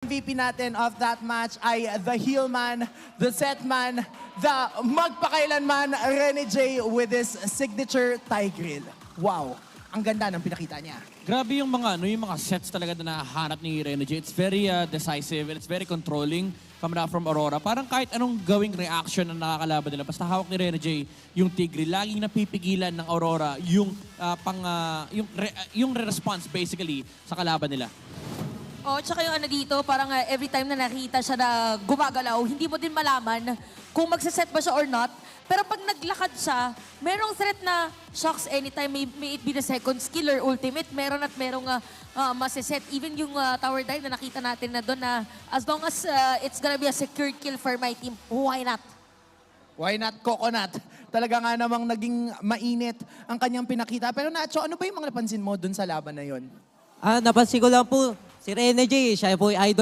MVP natin of that match ay the heel man, the set man, the magpakailanman Rene J with his signature Thai grill. Wow, ang ganda ng pinakita niya. Grabe yung mga sets talaga na nahanap ni Rene J. It's very decisive and it's very controlling coming out from Aurora. Parang kahit anong gawing reaction na nakakalaban nila, basta hawak ni Rene J yung tigre, laging napipigilan ng Aurora yung response basically sa kalaban nila. Oh, tsaka yung dito, parang every time na nakita siya na gumagalaw, hindi mo din malaman kung magsaset ba siya or not. Pero pag naglakad siya, merong threat na shocks anytime, may it be the second skill or ultimate, meron at merong masaset. Even yung tower dive na nakita natin na doon na as long as it's gonna be a secured kill for my team, why not? Why not coconut? Talaga nga namang naging mainit ang kanyang pinakita. Pero Nacho, ano ba yung mga napansin mo dun sa laban na yon? Napansin ko lang po, si Rene J, siya po ay idol